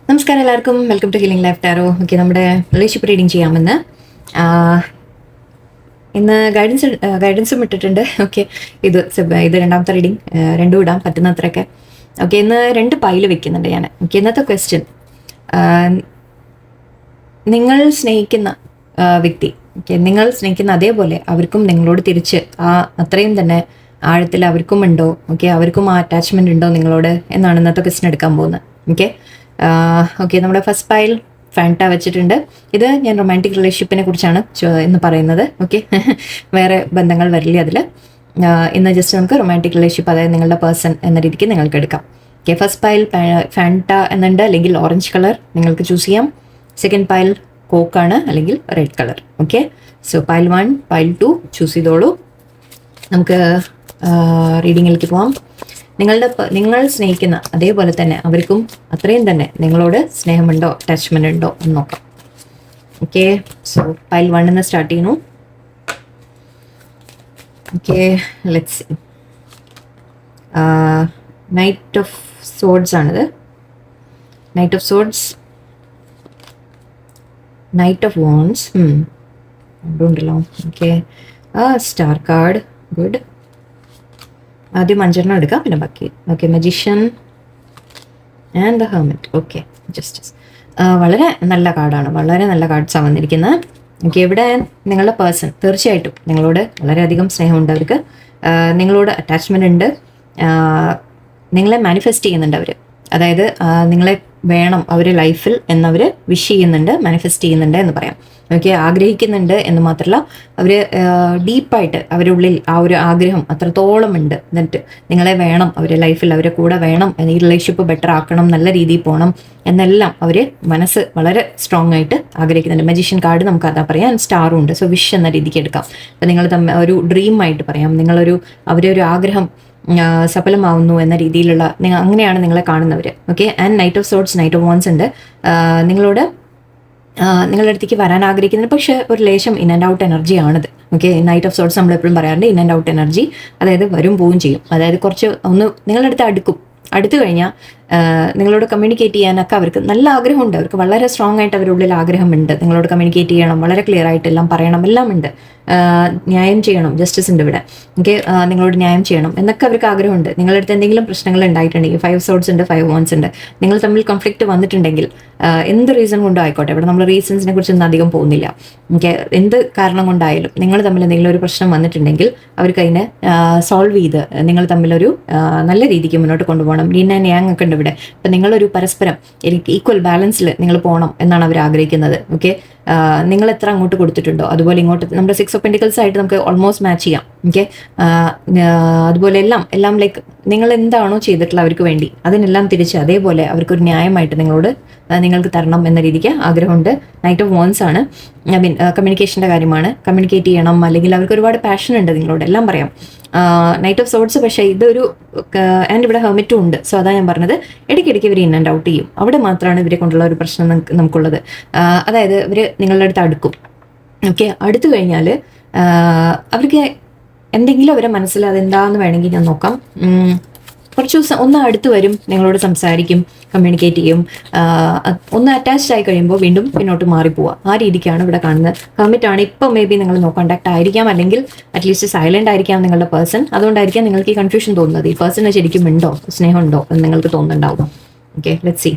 നമസ്കാരം എല്ലാവർക്കും, welcome to healing life tarot. Okay, നമ്മുടെ റിലേഷൻഷിപ്പ് റീഡിങ് ചെയ്യാമെന്ന് ഇന്ന് ഗൈഡൻസും ഇട്ടിട്ടുണ്ട്. ഓക്കെ, ഇത് രണ്ടാമത്തെ റീഡിങ്, രണ്ടും ഇടാൻ പറ്റുന്നത്രയൊക്കെ. ഓക്കെ, ഇന്ന് 2 പൈല് വെക്കുന്നുണ്ട് ഞാൻ. ഓക്കെ, ഇന്നത്തെ ക്വസ്റ്റ്യൻ, നിങ്ങൾ സ്നേഹിക്കുന്ന വ്യക്തി, ഓക്കെ, നിങ്ങൾ സ്നേഹിക്കുന്ന അതേപോലെ അവർക്കും നിങ്ങളോട് തിരിച്ച് അത്രയും തന്നെ ആഴത്തിൽ അവർക്കും ഉണ്ടോ? ഓക്കെ, അവർക്കും ആ അറ്റാച്ച്മെന്റ് ഉണ്ടോ നിങ്ങളോട് എന്നാണ് ഇന്നത്തെ ക്വസ്റ്റ്യൻ എടുക്കാൻ പോകുന്നത്. ഓക്കെ, നമ്മുടെ ഫസ്റ്റ് പൈൽ ഫാൻറ്റ വെച്ചിട്ടുണ്ട്. ഇത് ഞാൻ റൊമാൻറ്റിക് റിലേഷൻഷിപ്പിനെ കുറിച്ചാണ് ഇന്ന് പറയുന്നത്. ഓക്കെ, വേറെ ബന്ധങ്ങൾ വരില്ല അതിൽ. ഇന്ന് ജസ്റ്റ് നമുക്ക് റൊമാൻറ്റിക് റിലേഷൻഷിപ്പ്, അതായത് നിങ്ങളുടെ പേഴ്സൺ എന്ന രീതിക്ക് നിങ്ങൾക്ക് എടുക്കാം. ഓക്കെ, ഫസ്റ്റ് പൈൽ ഫാൻറ്റ എന്നുണ്ട്, അല്ലെങ്കിൽ ഓറഞ്ച് കളർ നിങ്ങൾക്ക് ചൂസ് ചെയ്യാം. സെക്കൻഡ് പൈൽ കോക്കാണ്, അല്ലെങ്കിൽ red colour. Okay, so pile 1, pile 2 choose ചെയ്തോളൂ. നമുക്ക് റീഡിങ്ങിലേക്ക് പോവാം. നിങ്ങൾ സ്നേഹിക്കുന്ന അതേപോലെ തന്നെ അവർക്കും അത്രയും തന്നെ നിങ്ങളോട് സ്നേഹമുണ്ടോ, അറ്റാച്ച്മെന്റ് ഉണ്ടോ എന്ന് നോക്കാം. ഓക്കെ, സോ പൈൽ 1 സ്റ്റാർട്ട് ചെയ്യുന്നു. Okay, let's see. Knight of swords ആണിത്. Knight of swords, knight of wands ഉണ്ടല്ലോ. Okay, star card, good. ആദ്യം 5 എടുക്കാം, പിന്നെ ബാക്കി. Okay, magician and the hermit. Okay, justice. വളരെ നല്ല കാർഡാണ്, വളരെ നല്ല കാർഡ്സാണ് വന്നിരിക്കുന്നത്. ഓക്കെ, ഇവിടെ നിങ്ങളുടെ പേഴ്സൺ തീർച്ചയായിട്ടും നിങ്ങളോട് വളരെയധികം സ്നേഹമുണ്ട്. അവർക്ക് നിങ്ങളോട് അറ്റാച്ച്മെൻ്റ് ഉണ്ട്. നിങ്ങളെ മാനിഫെസ്റ്റ് ചെയ്യുന്നുണ്ട് അവർ. അതായത് നിങ്ങളെ വേണം അവർ ലൈഫിൽ എന്നവർ വിഷ് ചെയ്യുന്നുണ്ട്, മാനിഫെസ്റ്റ് ചെയ്യുന്നുണ്ട് എന്ന് പറയാം. ഓക്കെ, ആഗ്രഹിക്കുന്നുണ്ട് എന്ന് മാത്രമല്ല, അവർ ഡീപ്പായിട്ട് അവരുടെ ഉള്ളിൽ ആ ഒരു ആഗ്രഹം അത്രത്തോളം ഉണ്ട്. എന്നിട്ട് നിങ്ങളെ വേണം, അവരുടെ ലൈഫിൽ അവരെ കൂടെ വേണം, ഈ റിലേഷൻഷിപ്പ് ബെറ്റർ ആക്കണം, നല്ല രീതിയിൽ പോകണം എന്നെല്ലാം അവർ മനസ്സ് വളരെ സ്ട്രോങ് ആയിട്ട് ആഗ്രഹിക്കുന്നുണ്ട്. മജീഷ്യൻ കാർഡ് നമുക്ക് അതാ പറയാം, സ്റ്റാറും ഉണ്ട്. സോ വിഷ് എന്ന രീതിക്ക് എടുക്കാം. അപ്പം നിങ്ങൾ ഒരു ഡ്രീം ആയിട്ട് പറയാം, അവരെ ഒരു ആഗ്രഹം സഫലമാവുന്നു എന്ന രീതിയിലുള്ള അങ്ങനെയാണ് നിങ്ങളെ കാണുന്നവർ. Okay, and night of swords, knight of വോൺസ് ഉണ്ട്. നിങ്ങളുടെ അടുത്തേക്ക് വരാൻ ആഗ്രഹിക്കുന്നത്, പക്ഷേ ഒരു ലേശം ഇൻ ആൻഡ് ഔട്ട് എനർജി ആണിത്. ഓക്കെ, നൈറ്റ് ഓഫ് സോഡ്സ് നമ്മൾ എപ്പോഴും പറയാറുണ്ട്, ഇൻ ആൻഡ് ഔട്ട് എനർജി, അതായത് വരും പോവും ചെയ്യും. അതായത് കുറച്ച് നിങ്ങളുടെ അടുത്ത് അടുത്തു കഴിഞ്ഞാൽ നിങ്ങളോട് കമ്മ്യൂണിക്കേറ്റ് ചെയ്യാനൊക്കെ അവർക്ക് നല്ല ആഗ്രഹമുണ്ട്. അവർക്ക് വളരെ സ്ട്രോങ് ആയിട്ട് അവരുടെ ഉള്ളിൽ ആഗ്രഹമുണ്ട്. നിങ്ങളോട് കമ്മ്യൂണിക്കേറ്റ് ചെയ്യണം, വളരെ ക്ലിയർ ആയിട്ട് എല്ലാം പറയണം, എല്ലാം ഉണ്ട്. ന്യായം ചെയ്യണം, ജസ്റ്റിസ് ഉണ്ട് ഇവിടെ. ഓക്കെ, നിങ്ങളോട് ന്യായം ചെയ്യണം എന്നൊക്കെ അവർക്ക് ആഗ്രഹമുണ്ട്. നിങ്ങളുടെ അടുത്ത് എന്തെങ്കിലും പ്രശ്നങ്ങൾ ഉണ്ടായിട്ടുണ്ടെങ്കിൽ, 5 സോഡ്സ് ഉണ്ട്, 5 വോൺസ് ഉണ്ട്, നിങ്ങൾ തമ്മിൽ കോൺഫ്ലിക്റ്റ് വന്നിട്ടുണ്ടെങ്കിൽ, എന്ത് റീസൺ കൊണ്ടും ആയിക്കോട്ടെ, ഇവിടെ നമ്മൾ റീസൺസിനെ കുറിച്ചൊന്നും അധികം പോകുന്നില്ല. ഓക്കെ, എന്ത് കാരണം കൊണ്ടായാലും നിങ്ങൾ തമ്മിൽ എന്തെങ്കിലും ഒരു പ്രശ്നം വന്നിട്ടുണ്ടെങ്കിൽ അവർക്ക് അതിനെ സോൾവ് ചെയ്ത് നിങ്ങൾ തമ്മിലൊരു നല്ല രീതിക്ക് മുന്നോട്ട് കൊണ്ടുപോകണം. ലീൻ ആൻഡ് യാങ് ഒക്കെ ഉണ്ട് ഇവിടെ. അപ്പം നിങ്ങളൊരു പരസ്പരം ഈക്വൽ ബാലൻസിൽ നിങ്ങൾ പോകണം എന്നാണ് അവർ ആഗ്രഹിക്കുന്നത്. ഓക്കെ, നിങ്ങൾ എത്ര അങ്ങോട്ട് കൊടുത്തിട്ടുണ്ടോ അതുപോലെ ഇങ്ങോട്ട് നമ്മുടെ 6 ഓഫ് പെന്റിക്കിൾസ് ആയിട്ട് നമുക്ക് ഓൾമോസ്റ്റ് മാച്ച് ചെയ്യാം. ഓക്കെ, അതുപോലെ എല്ലാം ലൈക്ക് നിങ്ങൾ എന്താണോ ചെയ്തിട്ടുള്ള അവർക്ക് വേണ്ടി അതിനെല്ലാം തിരിച്ച് അതേപോലെ അവർക്കൊരു ന്യായമായിട്ട് നിങ്ങൾക്ക് തരണം എന്ന രീതിക്ക് ആഗ്രഹമുണ്ട്. നൈറ്റ് ഓഫ് വോൺസ് ആണ്, ഐ മീൻ കമ്മ്യൂണിക്കേഷൻ്റെ കാര്യമാണ്. കമ്മ്യൂണിക്കേറ്റ് ചെയ്യണം, അല്ലെങ്കിൽ അവർക്ക് ഒരുപാട് പാഷൻ ഉണ്ട് നിങ്ങളോട്, എല്ലാം പറയാം. നൈറ്റ് ഓഫ് സോഡ്സ്, പക്ഷേ ഇതൊരു ആൻഡ് ഇവിടെ ഹെർമിറ്റും ഉണ്ട്. സോ അതാ ഞാൻ പറഞ്ഞത്, ഇടയ്ക്കിടയ്ക്ക് ഇവർ ഇൻ ആൻഡ് ഔട്ട് ചെയ്യും. അവിടെ മാത്രമാണ് ഇവരെ കൊണ്ടുള്ള ഒരു പ്രശ്നം നമുക്കുള്ളത്. അതായത് ഇവർ നിങ്ങളുടെ അടുത്ത് അടുക്കും. ഓക്കെ, അടുത്തു കഴിഞ്ഞാൽ അവർക്ക് എന്തെങ്കിലും അവരെ മനസ്സിൽ അതെന്താന്ന് വേണമെങ്കിൽ ഞാൻ നോക്കാം. കുറച്ച് ദിവസം ഒന്ന് അടുത്ത് വരും, നിങ്ങളോട് സംസാരിക്കും, കമ്മ്യൂണിക്കേറ്റ് ചെയ്യും. ഒന്ന് അറ്റാച്ച്ഡ് ആയി കഴിയുമ്പോൾ വീണ്ടും പിന്നോട്ട് മാറിപ്പോവുക. ആ രീതിക്കാണ് ഇവിടെ കാണുന്നത്. ഹെർമിറ്റാണ്. ഇപ്പം മേ ബി നിങ്ങൾ നോ കോൺടാക്ട് ആയിരിക്കാം, അല്ലെങ്കിൽ അറ്റ്ലീസ്റ്റ് സൈലന്റ് ആയിരിക്കാം നിങ്ങളുടെ പേഴ്സൺ. അതുകൊണ്ടായിരിക്കാം നിങ്ങൾക്ക് ഈ കൺഫ്യൂഷൻ തോന്നുന്നത്. ഈ പേഴ്സണ് ശരിക്കും ഉണ്ടോ, സ്നേഹമുണ്ടോ എന്ന് നിങ്ങൾക്ക് തോന്നുന്നുണ്ടാവും. ഓക്കെ, ലെറ്റ്സ് സീ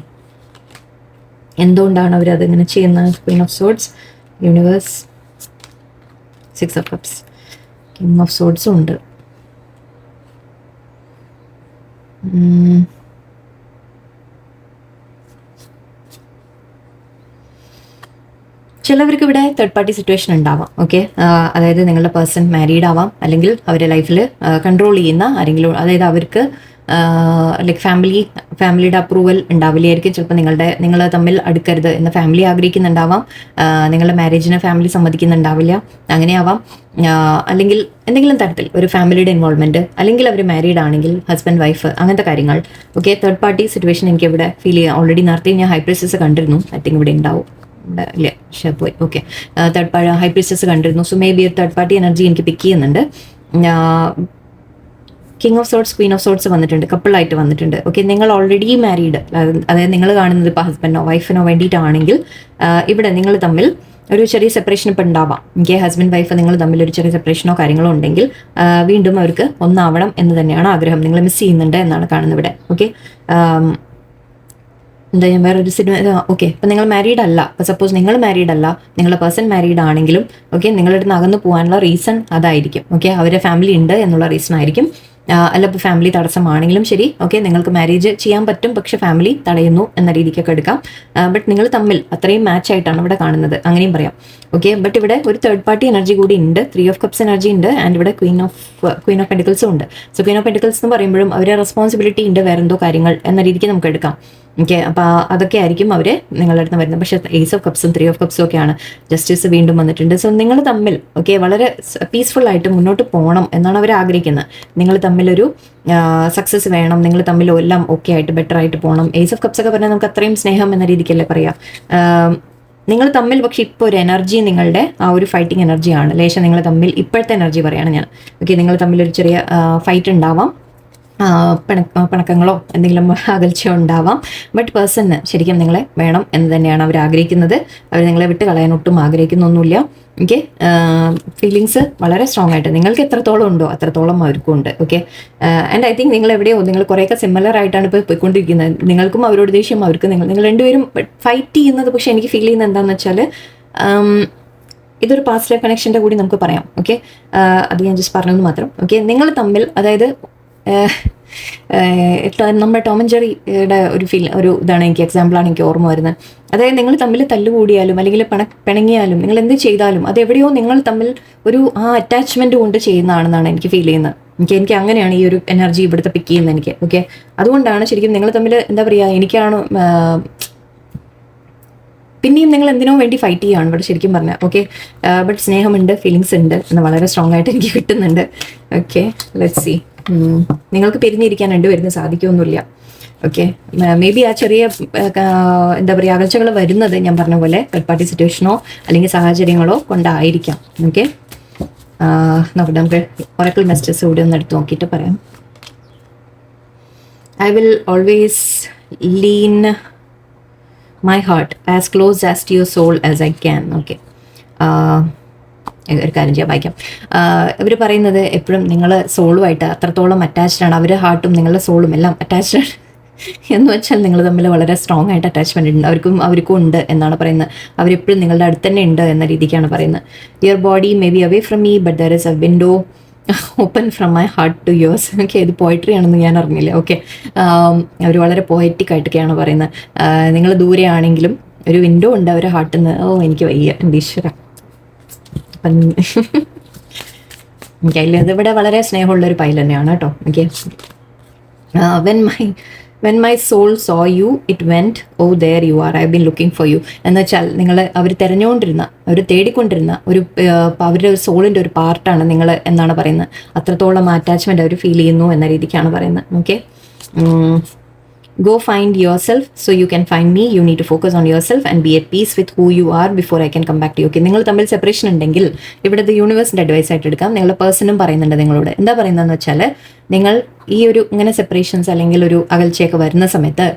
എന്തുകൊണ്ടാണ് അവരത് ഇങ്ങനെ ചെയ്യുന്നത്. Queen of swords, universe, 6 of cups, king of സോഡ്സും ഉണ്ട്. ചിലവർക്ക് ഇവിടെ തേർഡ് പാർട്ടി സിറ്റുവേഷൻ ഉണ്ടാവാം. ഓക്കെ, അതായത് നിങ്ങളുടെ പേഴ്സൺ മാരീഡ് ആവാം, അല്ലെങ്കിൽ അവരുടെ ലൈഫിൽ കൺട്രോൾ ചെയ്യുന്ന ആരെങ്കിലും, അതായത് അവർക്ക് ലൈക്ക് ഫാമിലിയുടെ അപ്രൂവൽ ഉണ്ടാവില്ലായിരിക്കും. ചിലപ്പോൾ നിങ്ങൾ തമ്മിൽ അടുക്കരുത് എന്ന് ഫാമിലി ആഗ്രഹിക്കുന്നുണ്ടാവാം. നിങ്ങളുടെ മാരേജിന് ഫാമിലി സമ്മതിക്കുന്നുണ്ടാവില്ല, അങ്ങനെയാവാം. അല്ലെങ്കിൽ എന്തെങ്കിലും തരത്തിൽ ഒരു ഫാമിലിയുടെ ഇൻവോൾവ്മെന്റ്, അല്ലെങ്കിൽ അവർ മാരീഡ് ആണെങ്കിൽ ഹസ്ബൻഡ് വൈഫ്, അങ്ങനത്തെ കാര്യങ്ങൾ. ഓക്കെ, തേർഡ് പാർട്ടി സിറ്റുവേഷൻ എനിക്ക് ഇവിടെ ഫീൽ ചെയ്യാം. ഓൾറെഡി നേരത്തെ ഞാൻ ഹൈ പ്രീസ്റ്റസ് കണ്ടിരുന്നു. ഐ തിങ്ക് ഇവിടെ ഉണ്ടാവും, ഇല്ലേ, പോയി. ഓക്കെ, ഹൈ പ്രീസ്റ്റസ് കണ്ടിരുന്നു. സോ മേ ബി ഒരു തേർഡ് പാർട്ടി എനർജി എനിക്ക് പിക്ക് ചെയ്യുന്നുണ്ട്. King of sorts, Queen of sorts വന്നിട്ടുണ്ട്, കപ്പിളായിട്ട് വന്നിട്ടുണ്ട്. ഓക്കെ, നിങ്ങൾ ഓൾറെഡി മാരീഡ്, അതായത് നിങ്ങൾ കാണുന്നത് ഇപ്പോൾ ഹസ്ബൻഡിനോ വൈഫിനോ വേണ്ടിയിട്ടാണെങ്കിൽ ഇവിടെ നിങ്ങൾ തമ്മിൽ ഒരു ചെറിയ സെപ്പറേഷൻ ഇപ്പം ഉണ്ടാവാം. എനിക്ക് ഹസ്ബൻഡ് വൈഫ് നിങ്ങൾ തമ്മിൽ ഒരു ചെറിയ സെപ്പറേഷനോ കാര്യങ്ങളോ ഉണ്ടെങ്കിൽ വീണ്ടും അവർക്ക് ഒന്നാവണം എന്ന് തന്നെയാണ് ആഗ്രഹം. നിങ്ങൾ മിസ് ചെയ്യുന്നുണ്ട് എന്നാണ് കാണുന്നത് ഇവിടെ. ഓക്കെ, എന്താ ഞാൻ വേറൊരു സിനിമ. ഓക്കെ, ഇപ്പം നിങ്ങൾ മാരീഡ് അല്ല, ഇപ്പം സപ്പോസ് നിങ്ങൾ മാരീഡ് അല്ല, നിങ്ങളുടെ പേഴ്സൺ മാരീഡ് ആണെങ്കിലും ഓക്കെ, നിങ്ങളുടെ അടുത്ത് അകന്നു പോകാനുള്ള റീസൺ അതായിരിക്കും. ഓക്കെ, അവരുടെ ഫാമിലി ഉണ്ട് എന്നുള്ള റീസൺ ആയിരിക്കും. അല്ല, ഇപ്പോൾ ഫാമിലി തടസ്സമാണെങ്കിലും ശരി, ഓക്കെ, നിങ്ങൾക്ക് മാരേജ് ചെയ്യാൻ പറ്റും, പക്ഷെ ഫാമിലി തടയുന്നു എന്ന രീതിക്കൊക്കെ എടുക്കാം. ബട്ട് നിങ്ങൾ തമ്മിൽ അത്രയും മാച്ച് ആയിട്ടാണ് ഇവിടെ കാണുന്നത്, അങ്ങനെയും പറയാം. ഓക്കെ, ബട്ട് ഇവിടെ ഒരു തേർഡ് പാർട്ടി എനർജി കൂടി ഉണ്ട്, 3 ഓഫ് കപ്സ് എനർജി ഉണ്ട്, ആൻഡ് ഇവിടെ ക്വീൻ ഓഫ് പെൻഡിക്കിൾസും ഉണ്ട്. സോ ക്വീൻ ഓഫ് പെൻഡിക്കിൾസ് എന്ന് പറയുമ്പോഴും അവരെ റെസ്പോൺസിബിലിറ്റി ഉണ്ട്, വേറെന്തോ കാര്യങ്ങൾ എന്ന രീതിക്ക് നമുക്ക് എടുക്കാം. ഓക്കെ, അപ്പോൾ അതൊക്കെ ആയിരിക്കും അവർ നിങ്ങളുടെ അടുത്ത് വരുന്നത്. പക്ഷേ ഏസ് ഓഫ് കപ്സും 3 ഓഫ് കപ്സും ഒക്കെയാണ്. ജസ്റ്റിസ് വീണ്ടും വന്നിട്ടുണ്ട്. സോ നിങ്ങൾ തമ്മിൽ ഓക്കെ വളരെ പീസ്ഫുൾ ആയിട്ട് മുന്നോട്ട് പോകണം എന്നാണ് അവർ ആഗ്രഹിക്കുന്നത്. നിങ്ങൾ തമ്മിലൊരു സക്സസ് വേണം, നിങ്ങൾ തമ്മിൽ എല്ലാം ഓക്കെ ആയിട്ട് ബെറ്റർ ആയിട്ട് പോകണം. ഏസ് ഓഫ് കപ്സ് ഒക്കെ പറഞ്ഞാൽ നമുക്ക് അത്രയും സ്നേഹം എന്ന രീതിക്കല്ലേ പറയാം. നിങ്ങൾ തമ്മിൽ പക്ഷെ ഇപ്പോൾ ഒരു എനർജി, നിങ്ങളുടെ ആ ഒരു ഫൈറ്റിംഗ് എനർജിയാണ് ലേശം നിങ്ങൾ തമ്മിൽ ഇപ്പോഴത്തെ എനർജി പറയാണ് ഞാൻ. ഓക്കെ, നിങ്ങൾ തമ്മിലൊരു ചെറിയ ഫൈറ്റ് ഉണ്ടാവാം, പിണക്കങ്ങളോ എന്തെങ്കിലും അകൽച്ചയോ ഉണ്ടാവാം. ബട്ട് പേഴ്സണിന് ശരിക്കും നിങ്ങളെ വേണം എന്ന് തന്നെയാണ് അവർ ആഗ്രഹിക്കുന്നത്. അവർ നിങ്ങളെ വിട്ട് കളയാൻ ഒട്ടും ആഗ്രഹിക്കുന്നൊന്നുമില്ല. ഓക്കെ, ഫീലിങ്സ് വളരെ സ്ട്രോങ് ആയിട്ട് നിങ്ങൾക്ക് എത്രത്തോളം ഉണ്ടോ അത്രത്തോളം അവർക്കും ഉണ്ട്. ഓക്കെ, ആൻഡ് ഐ തിങ്ക് നിങ്ങൾ എവിടെയോ നിങ്ങൾ കുറേയൊക്കെ സിമിലർ ആയിട്ടാണ് ഇപ്പോൾ പോയിക്കൊണ്ടിരിക്കുന്നത്. നിങ്ങൾക്കും അവരോട് ദേഷ്യം, അവർക്ക് നിങ്ങൾ രണ്ടുപേരും ഫൈറ്റ് ചെയ്യുന്നത്. പക്ഷേ എനിക്ക് ഫീൽ ചെയ്യുന്നത് എന്താണെന്ന് വെച്ചാൽ ഇതൊരു പാസ്റ്റ് ലൈഫ് കണക്ഷൻ്റെ കൂടി നമുക്ക് പറയാം. ഓക്കെ, അത് ഞാൻ ജസ്റ്റ് പറഞ്ഞെന്ന് മാത്രം. ഓക്കെ, നിങ്ങൾ തമ്മിൽ അതായത് നമ്മുടെ ടോം ആൻഡ് ജെറിയുടെ ഒരു ഇതാണ് എനിക്ക് എക്സാമ്പിളാണ് എനിക്ക് ഓർമ്മ വരുന്നത്. അതായത് നിങ്ങൾ തമ്മിൽ തല്ലുകൂടിയാലും അല്ലെങ്കിൽ പിണങ്ങിയാലും നിങ്ങൾ എന്ത് ചെയ്താലും അത് എവിടെയോ നിങ്ങൾ തമ്മിൽ ഒരു അറ്റാച്ച്മെന്റ് കൊണ്ട് ചെയ്യുന്നതാണെന്നാണ് എനിക്ക് ഫീൽ ചെയ്യുന്നത്. എനിക്ക് അങ്ങനെയാണ് ഈ ഒരു എനർജി ഇവിടുത്തെ പിക്ക് ചെയ്യുന്നത് എനിക്ക്. ഓക്കെ, അതുകൊണ്ടാണ് ശരിക്കും നിങ്ങൾ തമ്മിൽ എന്താ പറയുക, എനിക്കാണ് പിന്നെയും നിങ്ങൾ എന്തിനോ വേണ്ടി ഫൈറ്റ് ചെയ്യുകയാണ് ഇവിടെ ശരിക്കും പറഞ്ഞാൽ. ഓക്കെ, ബട്ട് സ്നേഹമുണ്ട്, ഫീലിങ്സ് ഉണ്ട് എന്ന് വളരെ സ്ട്രോങ് ആയിട്ട് എനിക്ക് കിട്ടുന്നുണ്ട്. Okay, let's see. നിങ്ങൾക്ക് പിരിഞ്ഞിരിക്കാൻ രണ്ടുപേരും സാധിക്കുമൊന്നുമില്ല. ഓക്കെ, മേ ബി ആ ചെറിയ എന്താ പറയുക അകൽച്ചകൾ വരുന്നത് ഞാൻ പറഞ്ഞ പോലെ തേർഡ് പാർട്ടി സിറ്റുവേഷനോ അല്ലെങ്കിൽ സാഹചര്യങ്ങളോ കൊണ്ടായിരിക്കാം. ഓക്കെ, നോക്കട്ടെ, നമുക്ക് ഒറക്കിൾ മെസ്സേജസ് കൂടി ഒന്ന് എടുത്ത് നോക്കിയിട്ട് പറയാം. I will always lean my heart as close as to your soul as I can. Okay, ഒരു കാര്യം ചെയ്യാൻ വായിക്കാം. ഇവർ പറയുന്നത് എപ്പോഴും നിങ്ങൾ സോളുമായിട്ട് അത്രത്തോളം അറ്റാച്ച്ഡ് ആണ്, അവർ ഹാർട്ടും നിങ്ങളുടെ സോളും എല്ലാം അറ്റാച്ച്ഡ് ആണ് എന്ന് വെച്ചാൽ നിങ്ങൾ തമ്മിൽ വളരെ സ്ട്രോങ് ആയിട്ട് അറ്റാച്ച്മെന്റ് ഉണ്ട്, അവർക്കും ഉണ്ട് എന്നാണ് പറയുന്നത്. അവരെപ്പോഴും നിങ്ങളുടെ അടുത്ത് തന്നെ ഉണ്ട് എന്ന രീതിക്കാണ് പറയുന്നത്. Your body may be away from me but there is a window open from my heart to yours. Okay, ഇത് പോയിട്രി ആണെന്ന് ഞാൻ അറിഞ്ഞില്ല. ഓക്കെ, അവർ വളരെ പോയറ്റിക് ആയിട്ടൊക്കെയാണ് പറയുന്നത്. നിങ്ങൾ ദൂരെ ആണെങ്കിലും ഒരു വിൻഡോ ഉണ്ട് അവരുടെ ഹാർട്ടിൽ നിന്ന്. ഓ, എനിക്ക് വയ്യ എൻ്റെ ഈശ്വര. എനിക്കതിൽ ഇതിവിടെ വളരെ സ്നേഹമുള്ളൊരു പൈൽ തന്നെയാണ് കേട്ടോ. Okay, when my soul saw you it went oh there you are I been looking for you. എന്ന് വെച്ചാൽ നിങ്ങൾ അവർ തിരഞ്ഞുകൊണ്ടിരുന്ന, അവർ തേടിക്കൊണ്ടിരുന്ന അവരുടെ സോളിൻ്റെ ഒരു പാർട്ടാണ് നിങ്ങൾ എന്നാണ് പറയുന്നത്. അത്രത്തോളം അറ്റാച്ച്മെൻറ്റ് അവർ ഫീൽ ചെയ്യുന്നു എന്ന രീതിക്കാണ് പറയുന്നത്. Okay, go find yourself so you can find me. You need to focus on yourself and be at peace with who you are before I can come back to you. Okay, നിങ്ങൾ തമ്മിൽ separation ഉണ്ടെങ്കിൽ ഇവിടുത്തെ യൂണിവേഴ്സിൻ്റെ advice ആയിട്ട് എടുക്കാം. നിങ്ങളുടെ പേഴ്സണും പറയുന്നുണ്ട് നിങ്ങളോട്. എന്താ പറയുന്നതെന്ന് വെച്ചാൽ നിങ്ങൾ ഈ ഒരു ഇങ്ങനെ സെപ്പറേഷൻസ് അല്ലെങ്കിൽ ഒരു അകൽച്ചയൊക്കെ വരുന്ന സമയത്ത്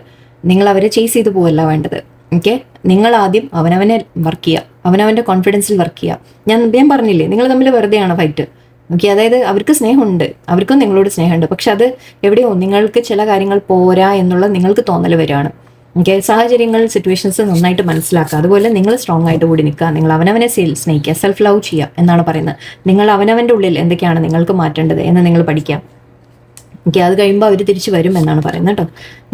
നിങ്ങൾ അവരെ ചേസ് ചെയ്ത് പോവല്ല വേണ്ടത്. ഓക്കെ, നിങ്ങൾ ആദ്യം അവനവനെ വർക്ക് ചെയ്യുക, അവനവൻ്റെ കോൺഫിഡൻസിൽ വർക്ക് ചെയ്യുക. ഞാൻ പറഞ്ഞില്ലേ നിങ്ങൾ തമ്മിൽ വെറുതെയാണ് ഫൈറ്റ്. ഓക്കെ, അതായത് അവർക്ക് സ്നേഹമുണ്ട്, അവർക്കും നിങ്ങളോട് സ്നേഹമുണ്ട്, പക്ഷെ അത് എവിടെയോ നിങ്ങൾക്ക് ചില കാര്യങ്ങൾ പോരാ എന്നുള്ള നിങ്ങൾക്ക് തോന്നൽ വരികയാണ്. ഓക്കെ, സാഹചര്യങ്ങൾ സിറ്റുവേഷൻസ് നന്നായിട്ട് മനസ്സിലാക്കുക. അതുപോലെ നിങ്ങൾ സ്ട്രോങ് ആയിട്ട് കൂടി നിൽക്കുക, നിങ്ങൾ അവനവനെ സ്നേഹിക്കുക, സെൽഫ് ലവ് ചെയ്യുക എന്നാണ് പറയുന്നത്. നിങ്ങൾ അവനവൻ്റെ ഉള്ളിൽ എന്തൊക്കെയാണ് നിങ്ങൾക്ക് മാറ്റേണ്ടത് എന്ന് നിങ്ങൾ പഠിക്കുക. ഓക്കെ, അത് കഴിയുമ്പോൾ അവർ തിരിച്ചു വരും എന്നാണ് പറയുന്നത് കേട്ടോ.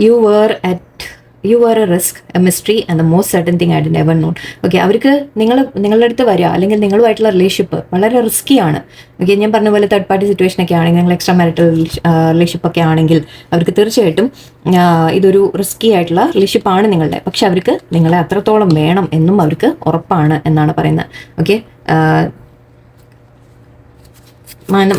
You were a risk, a mystery and the most certain thing I did never known. Okay, അവർക്ക് നിങ്ങളുടെ അടുത്ത് വരിക അല്ലെങ്കിൽ നിങ്ങളുമായിട്ടുള്ള റിലേഷൻഷിപ്പ് വളരെ റിസ്ക്കിയാണ്. ഓക്കെ, ഞാൻ പറഞ്ഞ പോലെ തേർഡ് പാർട്ടി സിറ്റുവേഷനൊക്കെ ആണെങ്കിൽ, നിങ്ങൾ എക്സ്ട്രാ മാരിറ്റൽ റിലേഷൻഷിപ്പ് ഒക്കെ ആണെങ്കിൽ അവർക്ക് തീർച്ചയായിട്ടും ഇതൊരു റിസ്ക്കി ആയിട്ടുള്ള റിലേഷൻഷിപ്പാണ് നിങ്ങളുടെ. പക്ഷെ അവർക്ക് നിങ്ങളെ അത്രത്തോളം വേണം എന്നും അവർക്ക് ഉറപ്പാണ് എന്നാണ് പറയുന്നത്. ഓക്കെ,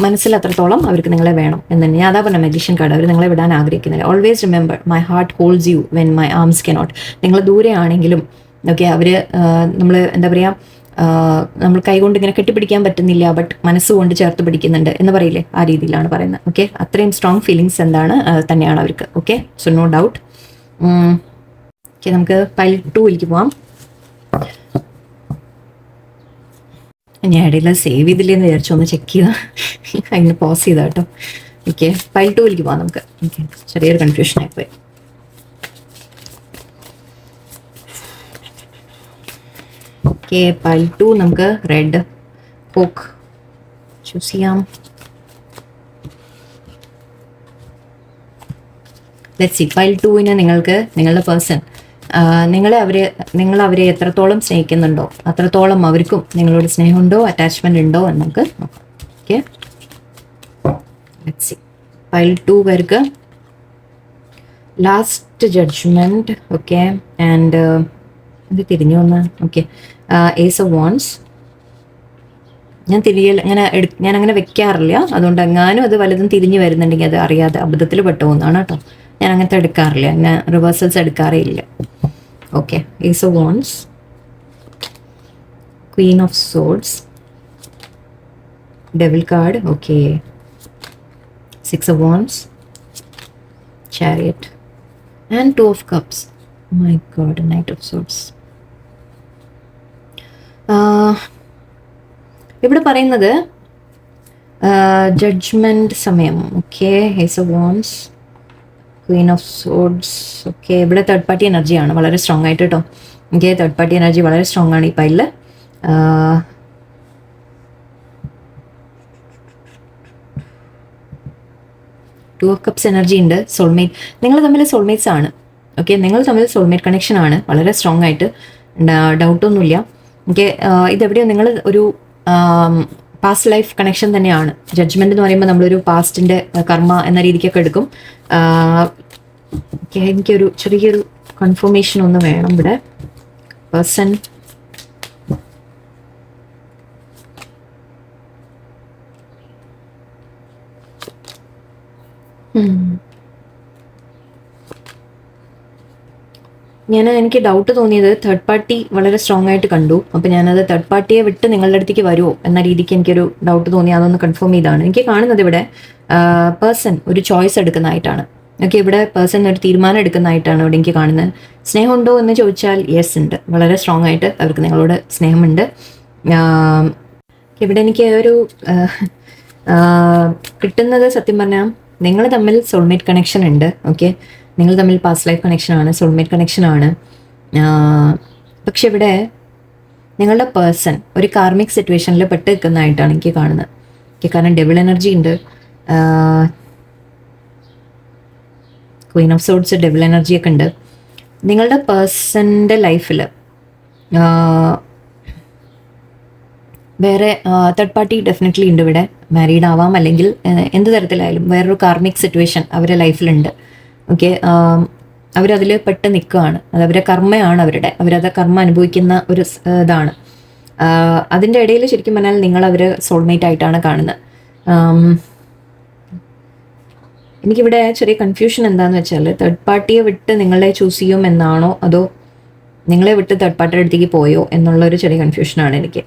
മനസ്സിൽ അത്രത്തോളം അവർക്ക് നിങ്ങളെ വേണം എന്ന് തന്നെ. ഞാൻ അതാ പറഞ്ഞ മജീഷ്യൻ കാർഡ്, അവർ നിങ്ങളെ വിടാൻ ആഗ്രഹിക്കുന്നില്ല. Always remember my heart holds you when my arms cannot. നിങ്ങൾ ദൂരെ ആണെങ്കിലും ഓക്കെ, അവർ നമ്മൾ എന്താ പറയുക നമ്മൾ കൈകൊണ്ട് ഇങ്ങനെ കെട്ടിപ്പിടിക്കാൻ പറ്റുന്നില്ല, ബട്ട് മനസ്സുകൊണ്ട് ചേർത്ത് പിടിക്കുന്നുണ്ട് എന്ന് പറയില്ലേ, ആ രീതിയിലാണ് പറയുന്നത്. ഓക്കെ, അത്രയും സ്ട്രോങ് ഫീലിങ്സ് തന്നെയാണ് അവർക്ക്. Okay, so no doubt. Okay, നമുക്ക് പൈൽ 2ലേക്ക് പോവാം. ഞാൻ ഇടയിൽ സേവ് ചെയ്തില്ലെന്ന് വിചാരിച്ചു, ഒന്ന് ചെക്ക് ചെയ്താൽ അതിന് പോസ് ചെയ്താ കേട്ടോ. ഓക്കെ, പൈൽ 2ലേക്ക് പോവാം നമുക്ക്. ഓക്കെ, ചെറിയൊരു കൺഫ്യൂഷൻ ആയിപ്പോയി. ഓക്കെ, പൈൽ 2 നമുക്ക് റെഡ് ഓക്ക് ചൂസ് ചെയ്യാം. ലെറ്റ്സ് സി, പൈൽ 2ന് നിങ്ങൾക്ക് നിങ്ങളുടെ പേഴ്സൺ നിങ്ങൾ അവരെ എത്രത്തോളം സ്നേഹിക്കുന്നുണ്ടോ അത്രത്തോളം അവർക്കും നിങ്ങളോട് സ്നേഹമുണ്ടോ, അറ്റാച്ച്മെന്റ് ഉണ്ടോ എന്ന് നമുക്ക് നോക്കാം. Okay, let's C. പൈൽ 2 പേർക്ക് ലാസ്റ്റ് ജഡ്ജ്മെന്റ്. ഓക്കെ, ആൻഡ് ഇത് തിരിഞ്ഞു വന്ന്. Okay, ace of wands. ഞാൻ അങ്ങനെ വെക്കാറില്ല, അതുകൊണ്ട് എങ്ങാനും അത് വലുതും തിരിഞ്ഞു വരുന്നുണ്ടെങ്കിൽ അത് അറിയാതെ അബദ്ധത്തിൽ പെട്ടുപോകുന്നതാണ് കേട്ടോ. ഞാൻ അങ്ങനത്തെ എടുക്കാറില്ല, ഞാൻ റിവേഴ്സൽസ് എടുക്കാറേ ഇല്ല. Okay, ace of wands, queen of swords, devil card. Okay, 6 of wands, chariot, and 2 of cups. My god, knight of swords. ഇവിടെ പറയുന്നത് ജഡ്ജ്മെന്റ് സമയം. Okay, ace of wands, queen of swords. Okay, ഇവിടെ third party എനർജിയാണ് വളരെ strong ആയിട്ട് കേട്ടോ. Okay, third party energy വളരെ strong ആണ് ഈ പൈലിൽ. 2 of cups എനർജി ഉണ്ട്. സോൾമേറ്റ്, നിങ്ങൾ തമ്മിൽ സോൾമേറ്റ്സ് ആണ്. ഓക്കെ, നിങ്ങൾ തമ്മിൽ സോൾമേറ്റ് കണക്ഷൻ ആണ് വളരെ സ്ട്രോങ് ആയിട്ട്, ഡൗട്ടൊന്നുമില്ല. ഓക്കെ, ഇതെവിടെയോ നിങ്ങൾ ഒരു പാസ്റ്റ് ലൈഫ് കണക്ഷൻ തന്നെയാണ്. ജഡ്ജ്മെന്റ് എന്ന് പറയുമ്പോൾ നമ്മളൊരു പാസ്റ്റിന്റെ കർമ്മ എന്ന രീതിക്കൊക്കെ എടുക്കും. ഓക്കെ, എനിക്കൊരു ചെറിയൊരു കൺഫർമേഷൻ ഒന്ന് വേണം ഇവിടെ. പേഴ്സൺ എനിക്ക് ഡൗട്ട് തോന്നിയത് തേർഡ് പാർട്ടി വളരെ സ്ട്രോങ് ആയിട്ട് കണ്ടു. അപ്പം ഞാനത് തേർഡ് പാർട്ടിയെ വിട്ട് നിങ്ങളുടെ അടുത്തേക്ക് വരുമോ എന്ന രീതിക്ക് എനിക്കൊരു ഡൗട്ട് തോന്നി. അതൊന്ന് കൺഫേം ചെയ്താണ്. എനിക്ക് കാണുന്നത് ഇവിടെ പേഴ്സൺ ഒരു ചോയ്സ് എടുക്കുന്നതായിട്ടാണ്. ഓക്കെ, ഇവിടെ പേഴ്സൺ ഒരു തീരുമാനം എടുക്കുന്നതായിട്ടാണ് ഇവിടെ എനിക്ക് കാണുന്നത്. സ്നേഹമുണ്ടോ എന്ന് ചോദിച്ചാൽ യെസ് ഉണ്ട്, വളരെ സ്ട്രോങ് ആയിട്ട് അവർക്ക് നിങ്ങളോട് സ്നേഹമുണ്ട്. ഇവിടെ എനിക്ക് ഒരു കിട്ടുന്നത് സത്യം പറഞ്ഞാൽ നിങ്ങൾ തമ്മിൽ സോൾമേറ്റ് കണക്ഷൻ ഉണ്ട്. ഓക്കെ, നിങ്ങൾ തമ്മിൽ പാസ്റ്റ് ലൈഫ് കണക്ഷനാണ്, സോൾമേറ്റ് കണക്ഷനാണ്. പക്ഷെ ഇവിടെ നിങ്ങളുടെ പേഴ്സൺ ഒരു കാർമിക് സിറ്റുവേഷനിൽ പെട്ട് നിൽക്കുന്നതായിട്ടാണ് എനിക്ക് കാണുന്നത്. കാരണം ഡെവിൾ എനർജി ഉണ്ട്, ക്വീൻ ഓഫ് സോർഡ്സ്, ഡെവിൾ എനർജിയൊക്കെ ഉണ്ട്. നിങ്ങളുടെ പേഴ്സൻ്റെ ലൈഫിൽ വേറെ തേർഡ് പാർട്ടി ഡെഫിനറ്റ്ലി ഉണ്ട്. ഇവിടെ മാരീഡ് ആവാം, അല്ലെങ്കിൽ എന്ത് തരത്തിലായാലും വേറൊരു കാർമിക് സിറ്റുവേഷൻ അവരുടെ ലൈഫിലുണ്ട്. ഓക്കെ, അവരതിൽ പെട്ട് നിൽക്കുകയാണ്. അത് അവരുടെ കർമ്മയാണ്, അവരത് കർമ്മ അനുഭവിക്കുന്ന ഒരു ഇതാണ്. അതിൻ്റെ ഇടയിൽ ശരിക്കും പറഞ്ഞാൽ നിങ്ങൾ അവർ സോൾമേറ്റ് ആയിട്ടാണ് കാണുന്നത്. എനിക്കിവിടെ ചെറിയ കൺഫ്യൂഷൻ എന്താണെന്ന് വെച്ചാൽ തേർഡ് പാർട്ടിയെ വിട്ട് നിങ്ങളെ ചൂസ് ചെയ്യും എന്നാണോ, അതോ നിങ്ങളെ വിട്ട് തേർഡ് പാർട്ടിയുടെ അടുത്തേക്ക് പോയോ എന്നുള്ളൊരു ചെറിയ കൺഫ്യൂഷനാണ് എനിക്ക്.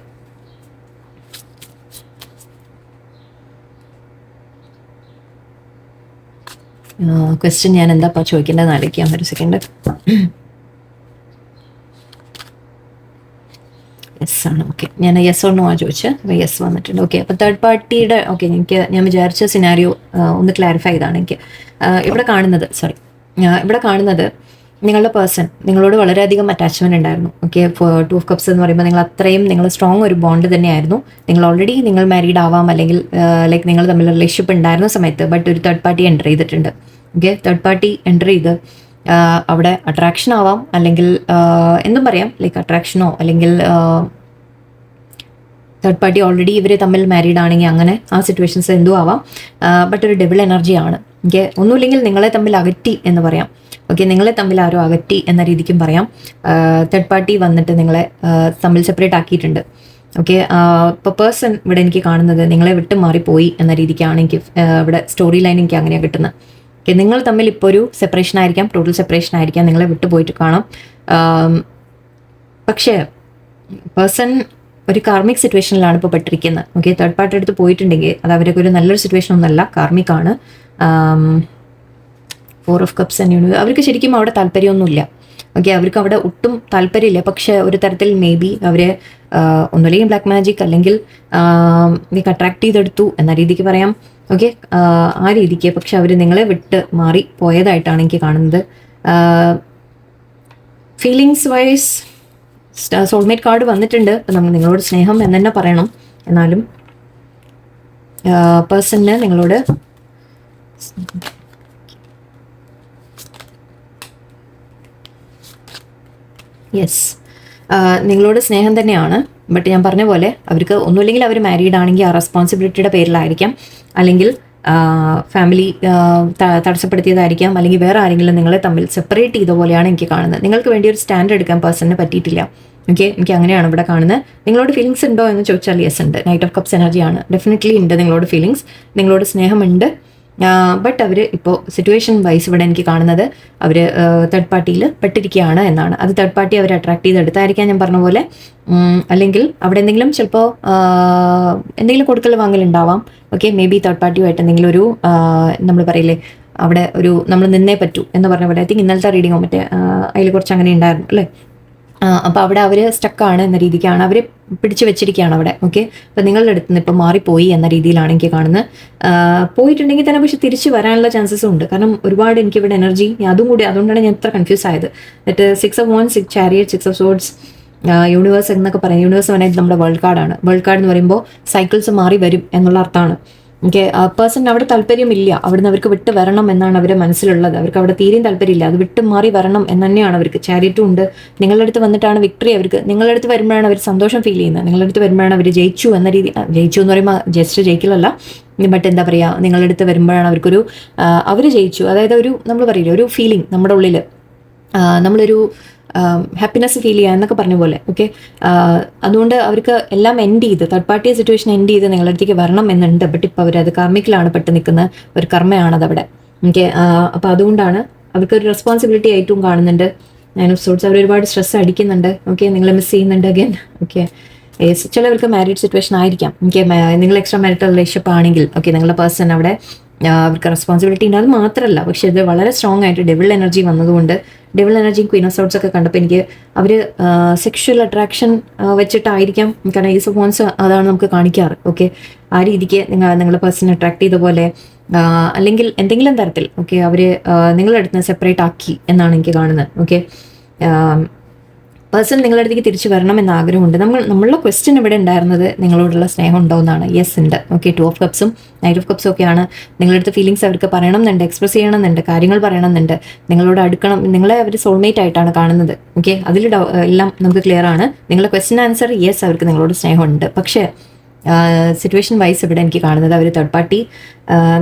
ക്വസ്റ്റ്യൻ ഞാൻ എന്താ ചോദിക്കേണ്ടതെന്ന് ആലോചിക്കാം, ഒരു സെക്കൻഡ്. യെസ് ആണ്. ഓക്കെ, ഞാൻ യെസ് ഓർ നോ ആ ചോദിച്ചത്, അപ്പോൾ യെസ് വന്നിട്ടുണ്ട്. ഓക്കെ, അപ്പോൾ തേർഡ് പാർട്ടിയുടെ ഞാൻ വിചാരിച്ച സിനാരിയോ ഒന്ന് ക്ലാരിഫൈ ചെയ്താണ് എനിക്ക് ഇവിടെ കാണുന്നത്. നിങ്ങളുടെ പേഴ്സൺ നിങ്ങളോട് വളരെയധികം അറ്റാച്ച്മെന്റ് ഉണ്ടായിരുന്നു. ഓക്കെ, 2 of cups എന്ന് പറയുമ്പോൾ നിങ്ങൾ സ്ട്രോങ് ഒരു ബോണ്ട് തന്നെയായിരുന്നു. നിങ്ങൾ മാരീഡ് ആവാം, അല്ലെങ്കിൽ ലൈക്ക് നിങ്ങൾ തമ്മിൽ റിലേഷൻഷിപ്പ് ഉണ്ടായിരുന്ന സമയത്ത്, ബട്ട് ഒരു തേർഡ് പാർട്ടി എൻ്റർ ചെയ്തിട്ടുണ്ട്. ഓക്കെ, തേർഡ് പാർട്ടി എൻ്റർ ചെയ്ത് അവിടെ അട്രാക്ഷൻ ആവാം, അല്ലെങ്കിൽ എന്തും പറയാം, ലൈക്ക് അട്രാക്ഷനോ അല്ലെങ്കിൽ തേർഡ് പാർട്ടി ഓൾറെഡി ഇവർ തമ്മിൽ മാരീഡ് ആണെങ്കിൽ അങ്ങനെ ആ സിറ്റുവേഷൻസ് എന്തോ ആവാം. ബട്ട് ഒരു ഡബിൾ എനർജിയാണ്. ഓക്കെ, ഒന്നുമില്ലെങ്കിൽ നിങ്ങളെ തമ്മിൽ അകറ്റി എന്ന് പറയാം. ഓക്കെ, നിങ്ങളെ തമ്മിൽ ആരോ അകറ്റി എന്ന രീതിക്കും പറയാം. തേർഡ് പാർട്ടി വന്നിട്ട് നിങ്ങളെ തമ്മിൽ സെപ്പറേറ്റ് ആക്കിയിട്ടുണ്ട്. ഓക്കെ, ഇപ്പോൾ പേഴ്സൺ ഇവിടെ എനിക്ക് കാണുന്നത് നിങ്ങളെ വിട്ട് മാറിപ്പോയി എന്ന രീതിക്കാണ് എനിക്ക് ഇവിടെ സ്റ്റോറി ലൈൻ എനിക്ക് അങ്ങനെയാണ് കിട്ടുന്നത്. ഓക്കെ, നിങ്ങൾ തമ്മിൽ ഇപ്പോൾ ഒരു സെപ്പറേഷൻ ആയിരിക്കാം, ടോട്ടൽ സെപ്പറേഷൻ ആയിരിക്കാം, നിങ്ങളെ വിട്ടു പോയിട്ട് കാണാം. പക്ഷേ പേഴ്സൺ ഒരു കാർമിക് സിറ്റുവേഷനിലാണ് ഇപ്പോൾ പെട്ടിരിക്കുന്നത്. ഓക്കെ, തേർഡ് പാർട്ടി അടുത്ത് പോയിട്ടുണ്ടെങ്കിൽ അത് അവർക്ക് ഒരു നല്ലൊരു സിറ്റുവേഷൻ ഒന്നല്ല, കാർമിക്കാണ്. 4 ഓഫ് കപ്സ് തന്നെയാണ്. അവർക്ക് ശരിക്കും അവിടെ താല്പര്യമൊന്നുമില്ല. ഓക്കെ, അവർക്ക് അവിടെ ഒട്ടും താല്പര്യമില്ല. പക്ഷെ ഒരു തരത്തിൽ മേ ബി അവരെ ഒന്നുമില്ലെങ്കിൽ ബ്ലാക്ക് മാജിക് അല്ലെങ്കിൽ നിങ്ങൾക്ക് അട്രാക്ട് ചെയ്തെടുത്തു എന്ന രീതിക്ക് പറയാം. ഓക്കെ, ആ രീതിക്ക്. പക്ഷെ അവർ നിങ്ങളെ വിട്ട് മാറി പോയതായിട്ടാണ് എനിക്ക് കാണുന്നത്. ഫീലിങ്സ് വൈസ് സോൾമേറ്റ് കാർഡ് വന്നിട്ടുണ്ട്. അപ്പം നമ്മൾ നിങ്ങളോട് സ്നേഹം എന്ന് തന്നെ പറയണം. എന്നാലും പേഴ്സണിന് നിങ്ങളോട് യെസ്, നിങ്ങളോട് സ്നേഹം തന്നെയാണ്. ബട്ട് ഞാൻ പറഞ്ഞ പോലെ അവർക്ക് ഒന്നുമില്ലെങ്കിൽ അവർ മാരീഡ് ആണെങ്കിൽ ആ റെസ്പോൺസിബിലിറ്റിയുടെ പേരിലായിരിക്കാം, അല്ലെങ്കിൽ ഫാമിലി തടസ്സപ്പെടുത്തിയതായിരിക്കാം, അല്ലെങ്കിൽ വേറെ ആരെങ്കിലും നിങ്ങളെ തമ്മിൽ സെപ്പറേറ്റ് ചെയ്ത പോലെയാണ് എനിക്ക് കാണുന്നത്. നിങ്ങൾക്ക് വേണ്ടി ഒരു സ്റ്റാൻഡ് എടുക്കാൻ പേഴ്സണിന് പറ്റിയിട്ടില്ല. ഓക്കെ, എനിക്ക് അങ്ങനെയാണ് ഇവിടെ കാണുന്നത്. നിങ്ങളോട് ഫീലിങ്സ് ഉണ്ടോ എന്ന് ചോദിച്ചാൽ യെസ് ഉണ്ട്. നൈറ്റ് ഓഫ് കപ്സ് എനർജിയാണ്. ഡെഫിനറ്റ്ലി ഉണ്ട് നിങ്ങളോട് ഫീലിങ്സ്, നിങ്ങളോട് സ്നേഹമുണ്ട്. ബട്ട് അവർ ഇപ്പോൾ സിറ്റുവേഷൻ വൈസ് ഇവിടെ എനിക്ക് കാണുന്നത് അവർ തേർഡ് പാർട്ടിയിൽ പെട്ടിരിക്കുകയാണ് എന്നാണ്. അത് തേർഡ് പാർട്ടി അവർ അട്രാക്ട് ചെയ്തെടുത്തായിരിക്കാം ഞാൻ പറഞ്ഞ പോലെ, അല്ലെങ്കിൽ അവിടെ എന്തെങ്കിലും ചിലപ്പോൾ എന്തെങ്കിലും കൊടുക്കൽ വാങ്ങലുണ്ടാവാം. ഓക്കെ, മേ ബി തേർഡ് പാർട്ടിയുമായിട്ട് എന്തെങ്കിലും ഒരു നമ്മൾ പറയില്ലേ അവിടെ ഒരു നമ്മൾ നിന്നേ പറ്റൂ എന്ന് പറഞ്ഞ പോലെ. ഐ തിങ്ക് ഇന്നലത്തെ റീഡിങ്ങോ മറ്റേ അതിൽ കുറച്ച് അങ്ങനെ ഉണ്ടായിരുന്നു അല്ലേ. അപ്പോൾ അവിടെ അവർ സ്റ്റക്കാണ് എന്ന രീതിക്കാണ്, അവർ പിടിച്ചു വെച്ചിരിക്കുകയാണ് അവിടെ. ഓക്കെ, അപ്പോൾ നിങ്ങളുടെ അടുത്ത് നിന്ന് ഇപ്പോൾ മാറിപ്പോയി എന്ന രീതിയിലാണ് എനിക്ക് കാണുന്നത്. പോയിട്ടുണ്ടെങ്കിൽ തന്നെ പക്ഷെ തിരിച്ച് വരാനുള്ള ചാൻസസും ഉണ്ട്. കാരണം ഒരുപാട് എനിക്കിവിടെ എനർജി, അതും കൂടി അതുകൊണ്ടാണ് ഞാൻ ഇത്ര കൺഫ്യൂസ് ആയത്. എന്നിട്ട് 6 of Wands, chariot, 6 of Swords, universe എന്നൊക്കെ പറയാം. യൂണിവേഴ്സ് പറയുന്നത് നമ്മുടെ വേൾഡ് കാർഡാണ്. വേൾഡ് കാർഡ് എന്ന് പറയുമ്പോൾ സൈക്കിൾസ് മാറി വരും എന്നുള്ള അർത്ഥമാണ്. ഓക്കെ, പേഴ്സൺ അവിടെ താല്പര്യമില്ല, അവിടുന്ന് അവർക്ക് വിട്ട് വരണം എന്നാണ് അവരുടെ മനസ്സിലുള്ളത്. അവർക്ക് അവിടെ തീരെയും താല്പര്യമില്ല, അത് വിട്ട് മാറി വരണം എന്ന് തന്നെയാണ് അവർക്ക്. ചാരിറ്റും ഉണ്ട്. നിങ്ങളുടെ അടുത്ത് വന്നിട്ടാണ് വിക്ടറി അവർക്ക്. നിങ്ങളുടെ അടുത്ത് വരുമ്പോഴാണ് അവർ സന്തോഷം ഫീൽ ചെയ്യുന്നത്. നിങ്ങളുടെ അടുത്ത് വരുമ്പോഴാണ് അവർ ജയിച്ചു എന്ന രീതി. ജയിച്ചു എന്ന് പറയുമ്പോൾ ജസ്റ്റ് ജയിക്കലല്ല, ബട്ട് എന്താ പറയുക, നിങ്ങളുടെ അടുത്ത് വരുമ്പോഴാണ് അവർക്കൊരു അവർ ജയിച്ചു, അതായത് ഒരു നമ്മൾ പറയില്ല ഒരു ഫീലിംഗ് നമ്മുടെ ഉള്ളിൽ, നമ്മളൊരു ഹാപ്പിനെസ് ഫീൽ ചെയ്യുക എന്നൊക്കെ പറഞ്ഞ പോലെ. ഓക്കെ, അതുകൊണ്ട് അവർക്ക് എല്ലാം എൻഡ് ചെയ്ത് തേർഡ് പാർട്ടി സിറ്റുവേഷൻ എൻഡ് ചെയ്ത് നിങ്ങളുടെ അടുത്തേക്ക് വരണം എന്നുണ്ട്. ബട്ട് ഇപ്പോൾ അവരത് കാർമിക്കിലാണ് പെട്ട് നിൽക്കുന്ന ഒരു കർമ്മയാണത് അവിടെ. ഓക്കെ, അപ്പോൾ അതുകൊണ്ടാണ് അവർക്കൊരു റെസ്പോൺസിബിലിറ്റി ആയിട്ടും കാണുന്നുണ്ട്. 9 of Swords അവർ ഒരുപാട് സ്ട്രെസ് അടിക്കുന്നുണ്ട്. ഓക്കെ, നിങ്ങളെ മിസ് ചെയ്യുന്നുണ്ട് അഗൈൻ. ഓക്കെ, ചിലവർക്ക് മാരീഡ് സിറ്റുവേഷൻ ആയിരിക്കാം. ഓക്കെ, നിങ്ങൾ എക്സ്ട്രാ മാരിറ്റൽ റിലേഷൻഷിപ്പ് ആണെങ്കിൽ ഓക്കെ, നിങ്ങളുടെ പേഴ്സൺ അവിടെ അവർക്ക് റെസ്പോൺസിബിലിറ്റി ഉണ്ട്. അത് മാത്രമല്ല, പക്ഷെ ഇത് വളരെ സ്ട്രോങ് ആയിട്ട് ഡെവിൾ എനർജി വന്നതുകൊണ്ട്, ഡെവിൾ എനർജിയും ക്വീൻ ഓഫ് സോർട്സ് ഒക്കെ കണ്ടപ്പോൾ എനിക്ക് അവർ സെക്ഷൽ അട്രാക്ഷൻ വെച്ചിട്ടായിരിക്കാം. കാരണം ഈസ് ഓഫ് വാൻഡ്സ് അതാണ് നമുക്ക് കാണിക്കാറ്. ഓക്കെ, ആ രീതിക്ക് നിങ്ങളുടെ പേഴ്സൺ അട്രാക്ട് ചെയ്ത പോലെ, അല്ലെങ്കിൽ എന്തെങ്കിലും തരത്തിൽ ഓക്കെ അവർ നിങ്ങളുടെ അടുത്ത് നിന്ന് സെപ്പറേറ്റ് ആക്കി എന്നാണ് എനിക്ക് കാണുന്നത്. ഓക്കെ, പേഴ്സൺ നിങ്ങളുടെ അടുത്തേക്ക് തിരിച്ചു വരണം എന്ന ആഗ്രഹമുണ്ട്. നമ്മളുടെ ക്വസ്റ്റ്യൻ ഇവിടെ ഉണ്ടായിരുന്നത് നിങ്ങളോടുള്ള സ്നേഹം ഉണ്ടോ എന്നാണ്. യെസ് ഉണ്ട്. Okay, 2 of Cups, Knight of Cups ഒക്കെയാണ്. നിങ്ങളുടെ അടുത്ത് ഫീലിങ്സ് അവർക്ക് പറയണം എന്നുണ്ട്, എക്സ്പ്രസ് ചെയ്യണം എന്നുണ്ട്, കാര്യങ്ങൾ പറയണം എന്നുണ്ട്, നിങ്ങളോട് അടുക്കണം, നിങ്ങളെ അവർ സോൾമേറ്റ് ആയിട്ടാണ് കാണുന്നത്. ഓക്കെ, അതിൽ എല്ലാം നമുക്ക് ക്ലിയർ ആണ്. നിങ്ങളുടെ ക്വസ്റ്റ്യൻ ആൻസർ യെസ്, അവർക്ക് നിങ്ങളോട് സ്നേഹമുണ്ട്. പക്ഷേ സിറ്റുവേഷൻ വൈസ് ഇവിടെ എനിക്ക് കാണുന്നത് അവർ തേർഡ് പാർട്ടി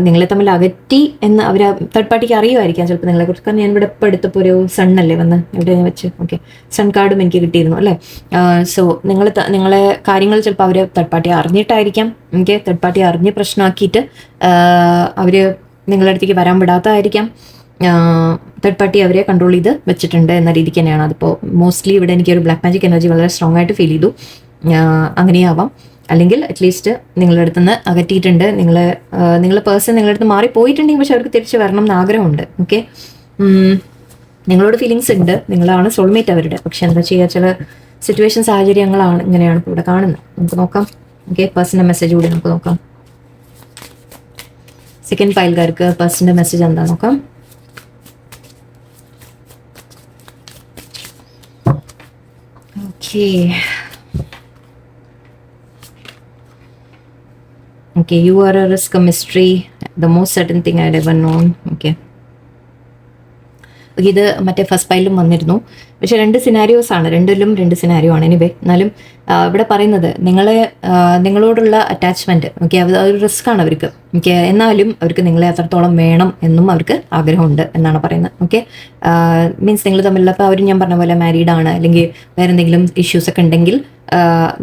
നിങ്ങളെ തമ്മിൽ അകറ്റി എന്ന് അവർ തേർഡ് പാർട്ടിക്ക് അറിയുമായിരിക്കാം ചിലപ്പോൾ നിങ്ങളെക്കുറിച്ച്. കാരണം ഞാൻ ഇവിടെ ഇപ്പോൾ എടുത്തപ്പോൾ ഒരു സണ്ണല്ലേ വന്ന് ഇവിടെ വെച്ച്. ഓക്കെ, സൺ കാർഡും എനിക്ക് കിട്ടിയിരുന്നു അല്ലേ. സോ നിങ്ങളെ കാര്യങ്ങൾ ചിലപ്പോൾ അവർ തേർഡ് പാർട്ടി അറിഞ്ഞിട്ടായിരിക്കാം. ഓക്കെ, തേർഡ് പാർട്ടി അറിഞ്ഞ് പ്രശ്നമാക്കിയിട്ട് അവർ നിങ്ങളുടെ അടുത്തേക്ക് വരാൻ വിടാത്തതായിരിക്കാം. തേർഡ് പാർട്ടി അവരെ കൺട്രോൾ ചെയ്ത് വെച്ചിട്ടുണ്ട് എന്ന രീതിക്ക് തന്നെയാണ്. അതിപ്പോൾ മോസ്റ്റ്ലി ഇവിടെ എനിക്കൊരു ബ്ലാക്ക് മാജിക് എനർജി വളരെ സ്ട്രോങ് ആയിട്ട് ഫീൽ ചെയ്തു. അങ്ങനെയാവാം, അല്ലെങ്കിൽ അറ്റ്ലീസ്റ്റ് നിങ്ങളുടെ അടുത്ത് നിന്ന് അകറ്റിയിട്ടുണ്ട്. നിങ്ങളെ പേഴ്സൺ നിങ്ങളുടെ അടുത്ത് മാറിപ്പോയിട്ടുണ്ടെങ്കിൽ പക്ഷെ അവർക്ക് തിരിച്ച് വരണം എന്ന് ആഗ്രഹമുണ്ട്. ഓക്കെ, നിങ്ങളോട് ഫീലിങ്സ് ഉണ്ട്, നിങ്ങളാണ് സോൾമേറ്റ് അവരുടെ. പക്ഷെ എന്താ ചെയ്യുക, ചില സിറ്റുവേഷൻ സാഹചര്യങ്ങളാണ് ഇങ്ങനെയാണ് ഇപ്പോൾ ഇവിടെ കാണുന്നത്. നമുക്ക് നോക്കാം. ഓക്കെ, പേഴ്സണിൻ്റെ മെസ്സേജ് കൂടി നമുക്ക് നോക്കാം. സെക്കൻഡ് ഫയൽക്കാർക്ക് പേഴ്സണിൻ്റെ മെസ്സേജ് എന്താ നോക്കാം. Okay, okay, you are a risk, a mystery, the most certain thing I'd ever known. Okay, ഇത് മറ്റേ ഫസ്റ്റ് ഫയലിലും വന്നിരുന്നു. പക്ഷെ 2 സിനാരിയോസ് ആണ്, രണ്ടിലും 2 സിനാരിയോ ആണ്. എനിവേ, എന്നാലും ഇവിടെ പറയുന്നത് നിങ്ങളോടുള്ള അറ്റാച്ച്മെന്റ് ഓക്കെ, അതൊരു റിസ്ക് ആണ് അവർക്ക്. ഓക്കെ, എന്നാലും അവർക്ക് നിങ്ങളെ അത്രത്തോളം വേണം എന്നും അവർക്ക് ആഗ്രഹമുണ്ട് എന്നാണ് പറയുന്നത്. ഓക്കെ, മീൻസ് നിങ്ങൾ തമ്മിലുള്ള ഇപ്പോൾ അവർ ഞാൻ പറഞ്ഞ പോലെ മാരീഡ് ആണ്, അല്ലെങ്കിൽ വേറെ എന്തെങ്കിലും ഇഷ്യൂസ് ഒക്കെ ഉണ്ടെങ്കിൽ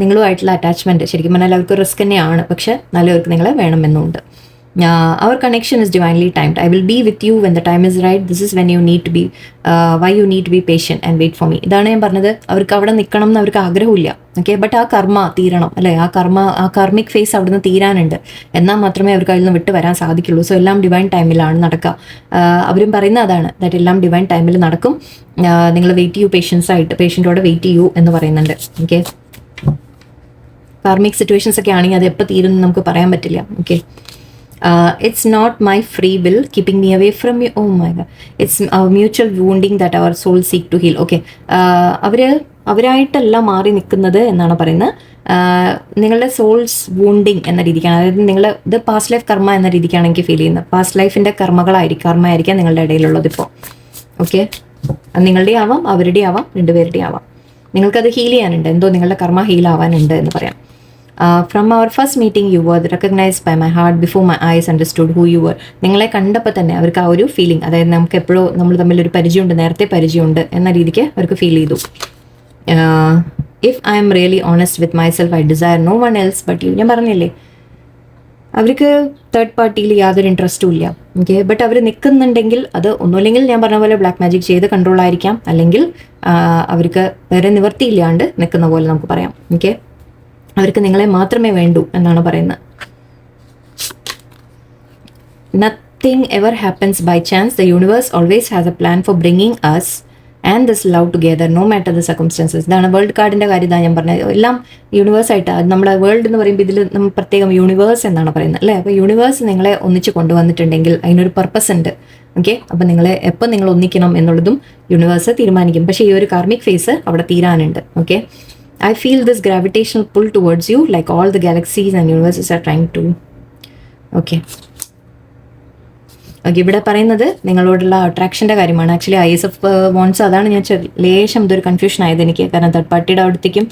നിങ്ങളുമായിട്ടുള്ള അറ്റാച്ച്മെന്റ് ശരിക്കും പറഞ്ഞാൽ അവർക്ക് റിസ്ക് തന്നെയാണ്. പക്ഷെ എന്നാലും അവർക്ക് നിങ്ങളെ വേണമെന്നുണ്ട്. Our connection is divinely timed. I will be with you when the time is right. This is when you need to be, why you need to be patient and wait for me. ഇതാണ് ഞാൻ പറഞ്ഞത്. അവർക്ക് അവിടെ നിൽക്കണം എന്ന് അവർക്ക് ആഗ്രഹമില്ല. Okay, but ആ കർമ്മ തീരണം അല്ലേ, ആ കാർമിക് ഫേസ് അവിടുന്ന് തീരാനുണ്ട്. എന്നാൽ മാത്രമേ അവർക്ക് അതിൽ നിന്ന് വിട്ട് വരാൻ സാധിക്കുള്ളൂ. സോ എല്ലാം ഡിവൈൻ ടൈമിലാണ് നടക്കുക. അവരും പറയുന്ന അതാണ്, ദാറ്റ് എല്ലാം ഡിവൈൻ ടൈമിൽ നടക്കും. നിങ്ങൾ വെയിറ്റ് ചെയ്യൂ, പേഷ്യൻറ്റോടെ വെയിറ്റ് ചെയ്യൂ എന്ന് പറയുന്നുണ്ട്. ഓക്കെ, കാർമിക് സിറ്റുവേഷൻസ് ഒക്കെ ആണെങ്കിൽ അത് എപ്പോൾ തീരുമെന്ന് നമുക്ക് പറയാൻ പറ്റില്ല. Okay, it's not my free will keeping me away from you. Oh my god, it's our mutual wounding that our soul seek to heal. Okay, അവരായിട്ടല്ല മാറി നിൽക്കുന്നത് എന്നാണ് പറയുന്നത്. നിങ്ങളുടെ സോൾസ് വൂണ്ടിങ് എന്ന രീതിക്കാണ്, അതായത് നിങ്ങൾ ഇത് പാസ്റ്റ് ലൈഫ് കർമ്മ എന്ന രീതിക്കാണ് എനിക്ക് ഫീൽ ചെയ്യുന്നത്. പാസ്റ്റ് ലൈഫിൻ്റെ കർമ്മയായിരിക്കാം നിങ്ങളുടെ ഇടയിലുള്ളത് ഇപ്പോൾ. ഓക്കെ, നിങ്ങളുടെ ആവാം, അവരുടെ ആവാം, രണ്ടുപേരുടെ ആവാം. നിങ്ങൾക്കത് ഹീൽ ചെയ്യാനുണ്ട്, എന്തോ നിങ്ങളുടെ കർമ്മ ഹീൽ ആവാനുണ്ട് എന്ന് പറയാം. From our first meeting you were recognized by my heart before my eyes understood who you were. നിങ്ങളെ കണ്ടപ്പോൾ തന്നെ അവർക്ക് ആ ഒരു ഫീലിംഗ്, അതായത് നമുക്ക് എപ്പോഴോ നമ്മൾ തമ്മിലൊരു പരിചയമുണ്ട്, നേരത്തെ പരിചയമുണ്ട് എന്ന രീതിക്ക് അവർക്ക് ഫീൽ ചെയ്തു. If I am really honest with myself, I desire no one else but you. ഞാൻ പറഞ്ഞില്ലേ, അവർക്ക് തേർഡ് പാർട്ടിയിൽ യാതൊരു ഇൻട്രസ്റ്റും ഇല്ല. ഓക്കെ, ബട്ട് അവർ നിൽക്കുന്നുണ്ടെങ്കിൽ അത് ഒന്നുമില്ലെങ്കിൽ ഞാൻ പറഞ്ഞ പോലെ ബ്ലാക്ക് മാജിക് ചെയ്ത് കൺട്രോൾ ആയിരിക്കാം, അല്ലെങ്കിൽ അവർക്ക് വേറെ നിവർത്തിയില്ലാണ്ട് നിൽക്കുന്ന പോലെ നമുക്ക് പറയാം. ഓക്കെ, അവർക്ക് നിങ്ങളെ മാത്രമേ വേണ്ടൂ എന്നാണ് പറയുന്നത്. Nothing ever happens by chance. The universe always has a plan for bringing us and this love together no matter the circumstances. ഇതാണ് വേൾഡ് കാർഡിൻ്റെ കാര്യം. ഇതാണ് ഞാൻ പറഞ്ഞത്, എല്ലാം യൂണിവേഴ്സായിട്ട്. അത് നമ്മുടെ വേൾഡ് എന്ന് പറയുമ്പോൾ ഇതിൽ നമ്മൾ പ്രത്യേകം യൂണിവേഴ്സ് എന്നാണ് പറയുന്നത് അല്ലേ. അപ്പോൾ യൂണിവേഴ്സ് നിങ്ങളെ ഒന്നിച്ച് കൊണ്ടുവന്നിട്ടുണ്ടെങ്കിൽ അതിനൊരു പർപ്പസ് ഉണ്ട്. ഓക്കെ, അപ്പോൾ നിങ്ങളെ എപ്പോൾ നിങ്ങൾ ഒന്നിക്കണം എന്നുള്ളതും യൂണിവേഴ്സ് തീരുമാനിക്കും. പക്ഷേ ഈ ഒരു കാർമിക് ഫേസ് അവിടെ തീരാനുണ്ട്. Okay, I feel this gravitational pull towards you like all the galaxies and universes are trying to. Okay. Okay, ഇവിടെ പറയുന്നത് നിങ്ങളോടുള്ള അട്രാക്ഷൻ്റെ കാര്യമാണ്. ആക്ച്വലി ISF വോൺസ്, അതാണ് ഞാൻ ലേശം ഇതൊരു കൺഫ്യൂഷൻ ആയത് എനിക്ക്. കാരണം തേർഡ് പാർട്ടിയുടെ അവിടത്തേക്കും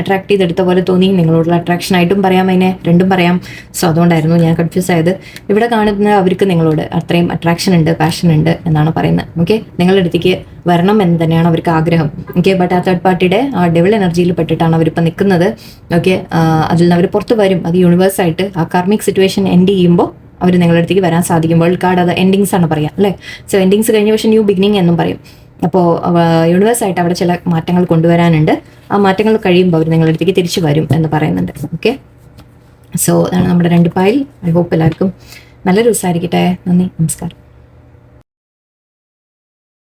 അട്രാക്ട് ചെയ്തെടുത്ത പോലെ തോന്നി, നിങ്ങളോടുള്ള അട്രാക്ഷനായിട്ടും പറയാം, അതിനെ രണ്ടും പറയാം. സോ അതുകൊണ്ടായിരുന്നു ഞാൻ കൺഫ്യൂസ് ആയത്. ഇവിടെ കാണുന്ന അവർക്ക് നിങ്ങളോട് അത്രയും അട്രാക്ഷൻ ഉണ്ട്, പാഷൻ ഉണ്ട് എന്നാണ് പറയുന്നത്. ഓക്കെ, നിങ്ങളുടെ അടുത്തേക്ക് വരണം എന്ന് തന്നെയാണ് അവർക്ക് ആഗ്രഹം. ഓക്കെ, ബട്ട് ആ തേർഡ് പാർട്ടിയുടെ ആ ഡെവിൾ എനർജിയിൽ പെട്ടിട്ടാണ് അവരിപ്പോൾ നിൽക്കുന്നത്. ഓക്കെ, അതിൽ നിന്ന് അവർ പുറത്ത് വരും. അത് യൂണിവേഴ്സായിട്ട് ആ കാർമിക് സിറ്റുവേഷൻ എൻഡ് ചെയ്യുമ്പോൾ അവർ നിങ്ങളുടെ അടുത്തേക്ക് വരാൻ സാധിക്കും. വേൾഡ് കാർഡ് അത് എൻഡിങ്സ് ആണ് പറയാം അല്ലേ. സോ എൻഡിങ്സ് കഴിഞ്ഞ പക്ഷേ ന്യൂ ബിഗിനിങ് എന്നും പറയും. അപ്പോൾ യൂണിവേഴ്സായിട്ട് അവിടെ ചില മാറ്റങ്ങൾ കൊണ്ടുവരാനുണ്ട്. ആ മാറ്റങ്ങൾ കഴിയുമ്പോൾ അവർ നിങ്ങളുടെ അടുത്തേക്ക് തിരിച്ചു വരും എന്ന് പറയുന്നുണ്ട്. ഓക്കെ, സോ അതാണ് നമ്മുടെ 2 പായിൽ. ഐ ഹോപ്പ് എല്ലാവർക്കും നല്ലൊരു ദിവസമായിരിക്കട്ടെ. നന്ദി, നമസ്കാരം.